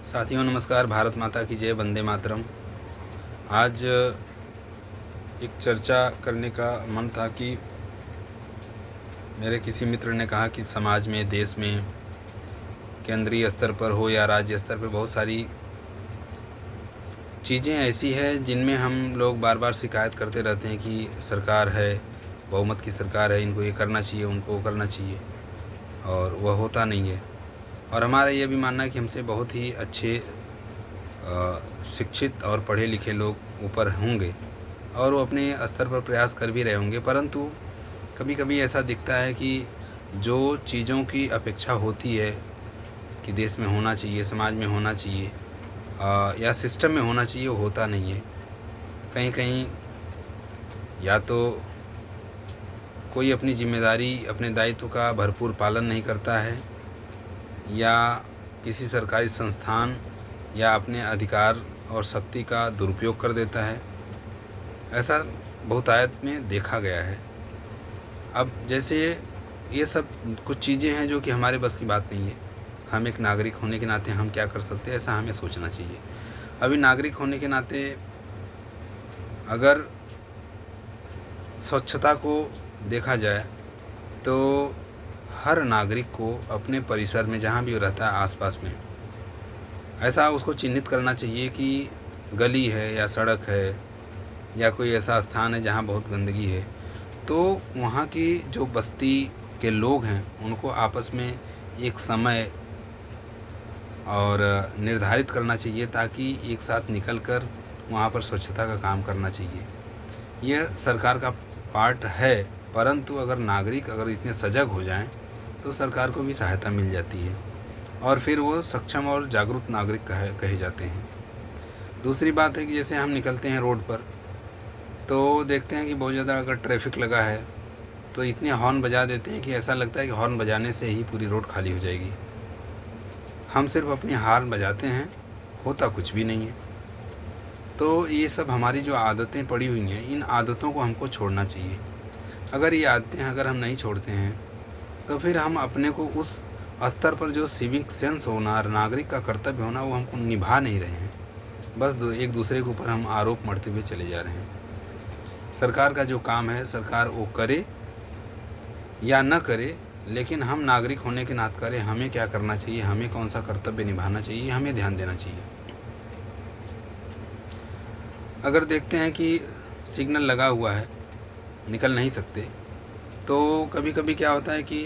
साथियों नमस्कार। भारत माता की जय, वंदे मातरम। आज एक चर्चा करने का मन था कि मेरे किसी मित्र ने कहा कि समाज में, देश में, केंद्रीय स्तर पर हो या राज्य स्तर पर बहुत सारी चीज़ें ऐसी हैं जिनमें हम लोग बार बार शिकायत करते रहते हैं कि सरकार है, बहुमत की सरकार है, इनको ये करना चाहिए, उनको वो करना चाहिए, और वह होता नहीं है। और हमारा ये भी मानना है कि हमसे बहुत ही अच्छे शिक्षित और पढ़े लिखे लोग ऊपर होंगे और वो अपने स्तर पर प्रयास कर भी रहे होंगे, परंतु कभी कभी ऐसा दिखता है कि जो चीज़ों की अपेक्षा होती है कि देश में होना चाहिए, समाज में होना चाहिए, या सिस्टम में होना चाहिए, वो होता नहीं है। कहीं कहीं या तो कोई अपनी जिम्मेदारी, अपने दायित्व का भरपूर पालन नहीं करता है, या किसी सरकारी संस्थान या अपने अधिकार और शक्ति का दुरुपयोग कर देता है। ऐसा बहुतायत में देखा गया है। अब जैसे ये सब कुछ चीज़ें हैं जो कि हमारे बस की बात नहीं है। हम एक नागरिक होने के नाते हम क्या कर सकते हैं, ऐसा हमें सोचना चाहिए। अभी नागरिक होने के नाते अगर स्वच्छता को देखा जाए तो हर नागरिक को अपने परिसर में, जहाँ भी वो रहता है आसपास में, ऐसा उसको चिन्हित करना चाहिए कि गली है या सड़क है या कोई ऐसा स्थान है जहाँ बहुत गंदगी है, तो वहाँ की जो बस्ती के लोग हैं उनको आपस में एक समय और निर्धारित करना चाहिए ताकि एक साथ निकलकर वहाँ पर स्वच्छता का काम करना चाहिए। यह सरकार का पार्ट है, परंतु अगर नागरिक अगर इतने सजग हो जाएं तो सरकार को भी सहायता मिल जाती है और फिर वो सक्षम और जागरूक नागरिक कहे जाते हैं। दूसरी बात है कि जैसे हम निकलते हैं रोड पर तो देखते हैं कि बहुत ज़्यादा अगर ट्रैफिक लगा है तो इतने हॉर्न बजा देते हैं कि ऐसा लगता है कि हॉर्न बजाने से ही पूरी रोड खाली हो जाएगी। हम सिर्फ अपनी हॉर्न बजाते हैं, होता कुछ भी नहीं है। तो ये सब हमारी जो आदतें पड़ी हुई हैं, इन आदतों को हमको छोड़ना चाहिए। अगर ये आदतें अगर हम नहीं छोड़ते हैं तो फिर हम अपने को उस स्तर पर जो सिविक सेंस होना, नागरिक का कर्तव्य होना, वो हमको निभा नहीं रहे हैं। बस एक दूसरे के ऊपर हम आरोप मढ़ते हुए चले जा रहे हैं। सरकार का जो काम है सरकार वो करे या न करे, लेकिन हम नागरिक होने के नाते करें, हमें क्या करना चाहिए, हमें कौन सा कर्तव्य निभाना चाहिए, हमें ध्यान देना चाहिए। अगर देखते हैं कि सिग्नल लगा हुआ है, निकल नहीं सकते, तो कभी कभी क्या होता है कि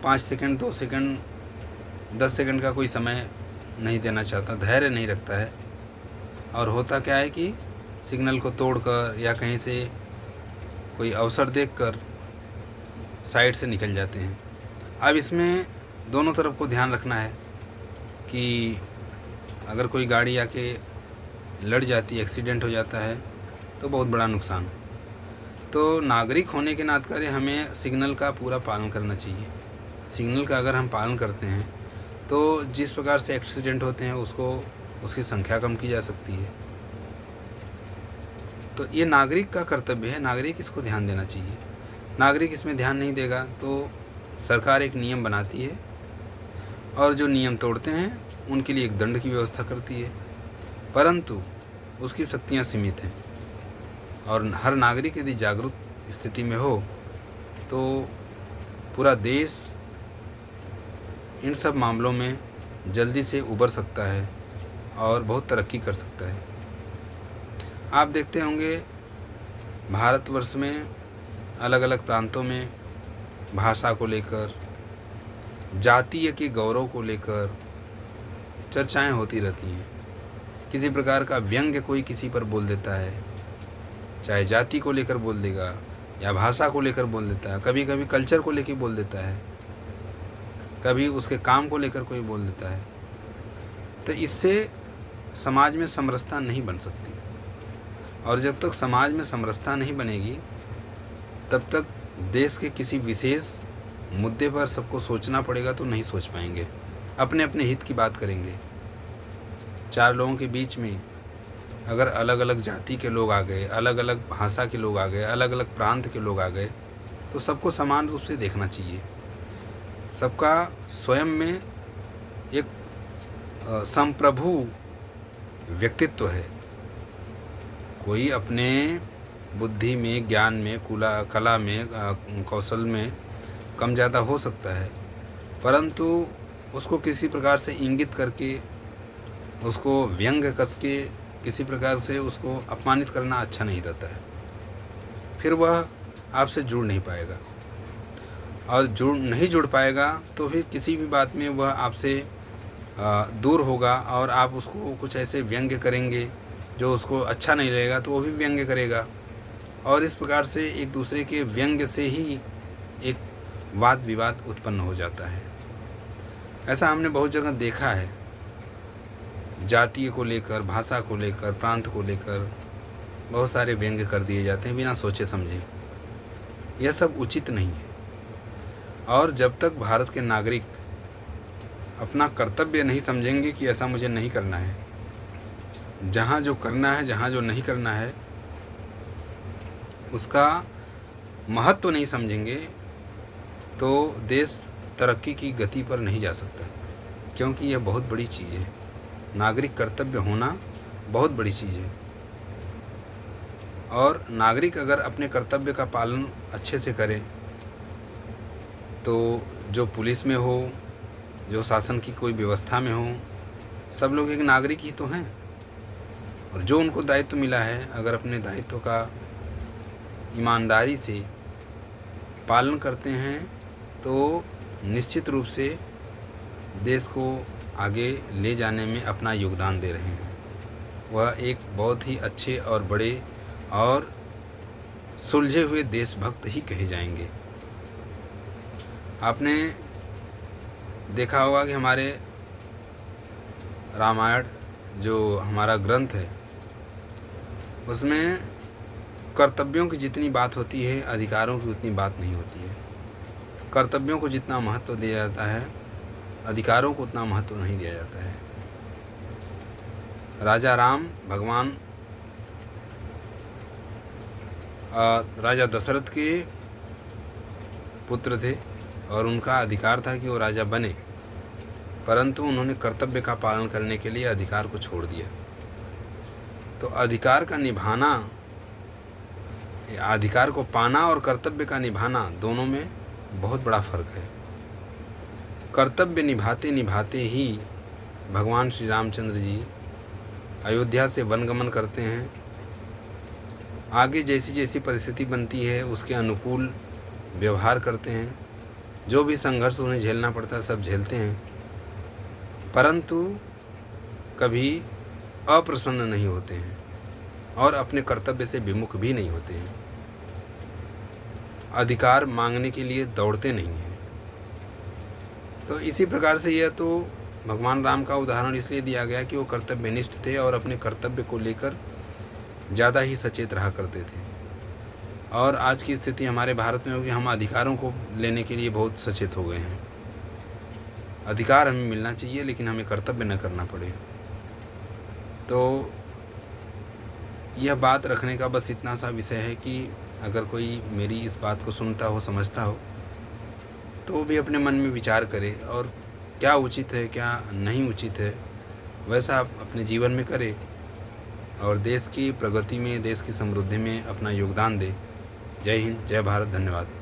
5 सेकंड, 2 सेकंड, 10 सेकंड का कोई समय नहीं देना चाहता, धैर्य नहीं रखता है, और होता क्या है कि सिग्नल को तोड़कर या कहीं से कोई अवसर देखकर साइड से निकल जाते हैं। अब इसमें दोनों तरफ को ध्यान रखना है कि अगर कोई गाड़ी आके लड़ जाती है, एक्सीडेंट हो जाता है, तो बहुत बड़ा नुकसान। तो नागरिक होने के नाते हमें सिग्नल का पूरा पालन करना चाहिए। सिग्नल का अगर हम पालन करते हैं तो जिस प्रकार से एक्सीडेंट होते हैं उसकी संख्या कम की जा सकती है। तो ये नागरिक का कर्तव्य है, नागरिक इसको ध्यान देना चाहिए। नागरिक इसमें ध्यान नहीं देगा तो सरकार एक नियम बनाती है और जो नियम तोड़ते हैं उनके लिए एक दंड की व्यवस्था करती है, परंतु उसकी शक्तियाँ सीमित हैं। और हर नागरिक यदि जागरूक स्थिति में हो तो पूरा देश इन सब मामलों में जल्दी से उबर सकता है और बहुत तरक्की कर सकता है। आप देखते होंगे भारतवर्ष में अलग अलग प्रांतों में भाषा को लेकर, जातीय के गौरव को लेकर चर्चाएं होती रहती हैं। किसी प्रकार का व्यंग्य कोई किसी पर बोल देता है, चाहे जाति को लेकर बोल देगा या भाषा को लेकर बोल देता है, कभी कभी कल्चर को लेकर बोल देता है, कभी उसके काम को लेकर कोई बोल देता है। तो इससे समाज में समरसता नहीं बन सकती, और जब तक समाज में समरसता नहीं बनेगी तब तक देश के किसी विशेष मुद्दे पर सबको सोचना पड़ेगा तो नहीं सोच पाएंगे, अपने अपने हित की बात करेंगे। 4 लोगों के बीच में अगर अलग अलग जाति के लोग आ गए, अलग अलग भाषा के लोग आ गए, अलग अलग प्रांत के लोग आ गए, तो सबको समान रूप से देखना चाहिए। सबका स्वयं में एक संप्रभु व्यक्तित्व है। कोई अपने बुद्धि में, ज्ञान में, कला में, कौशल में कम ज़्यादा हो सकता है, परंतु उसको किसी प्रकार से इंगित करके, उसको व्यंग्य कस के किसी प्रकार से उसको अपमानित करना अच्छा नहीं रहता है। फिर वह आपसे जुड़ नहीं पाएगा, और नहीं जुड़ पाएगा तो फिर किसी भी बात में वह आपसे दूर होगा, और आप उसको कुछ ऐसे व्यंग्य करेंगे जो उसको अच्छा नहीं लगेगा तो वो भी व्यंग्य करेगा, और इस प्रकार से एक दूसरे के व्यंग्य से ही एक वाद विवाद उत्पन्न हो जाता है। ऐसा हमने बहुत जगह देखा है। जातीय को लेकर, भाषा को लेकर, प्रांत को लेकर बहुत सारे व्यंग्य कर दिए जाते हैं बिना सोचे समझे। यह सब उचित नहीं है। और जब तक भारत के नागरिक अपना कर्तव्य नहीं समझेंगे कि ऐसा मुझे नहीं करना है, जहाँ जो करना है, जहाँ जो नहीं करना है, उसका महत्व तो नहीं समझेंगे, तो देश तरक्की की गति पर नहीं जा सकता। क्योंकि यह बहुत बड़ी चीज़ है। नागरिक कर्तव्य होना बहुत बड़ी चीज़ है, और नागरिक अगर अपने कर्तव्य का पालन अच्छे से करे तो जो पुलिस में हो, जो शासन की कोई व्यवस्था में हो, सब लोग एक नागरिक ही तो हैं। और जो उनको दायित्व मिला है, अगर अपने दायित्व का ईमानदारी से पालन करते हैं तो निश्चित रूप से देश को आगे ले जाने में अपना योगदान दे रहे हैं। वह एक बहुत ही अच्छे और बड़े और सुलझे हुए देशभक्त ही कहे जाएंगे। आपने देखा होगा कि हमारे रामायण जो हमारा ग्रंथ है, उसमें कर्तव्यों की जितनी बात होती है, अधिकारों की उतनी बात नहीं होती है। कर्तव्यों को जितना महत्व दिया जाता है, अधिकारों को उतना महत्व नहीं दिया जाता है। राजा राम भगवान राजा दशरथ के पुत्र थे, और उनका अधिकार था कि वो राजा बने, परंतु उन्होंने कर्तव्य का पालन करने के लिए अधिकार को छोड़ दिया। तो अधिकार का निभाना, अधिकार को पाना और कर्तव्य का निभाना, दोनों में बहुत बड़ा फर्क है। कर्तव्य निभाते निभाते ही भगवान श्री रामचंद्र जी अयोध्या से वनगमन करते हैं। आगे जैसी जैसी परिस्थिति बनती है उसके अनुकूल व्यवहार करते हैं। जो भी संघर्ष उन्हें झेलना पड़ता है सब झेलते हैं, परंतु कभी अप्रसन्न नहीं होते हैं और अपने कर्तव्य से विमुख भी नहीं होते हैं। अधिकार मांगने के लिए दौड़ते नहीं हैं। तो इसी प्रकार से यह तो भगवान राम का उदाहरण इसलिए दिया गया कि वो कर्तव्यनिष्ठ थे और अपने कर्तव्य को लेकर ज़्यादा ही सचेत रहा करते थे। और आज की स्थिति हमारे भारत में होगी, हम अधिकारों को लेने के लिए बहुत सचेत हो गए हैं। अधिकार हमें मिलना चाहिए, लेकिन हमें कर्तव्य न करना पड़े। तो यह बात रखने का बस इतना सा विषय है कि अगर कोई मेरी इस बात को सुनता हो, समझता हो, तो वो भी अपने मन में विचार करे और क्या उचित है, क्या नहीं उचित है, वैसा आप अपने जीवन में करे और देश की प्रगति में, देश की समृद्धि में अपना योगदान दे। जय हिंद, जय भारत, धन्यवाद।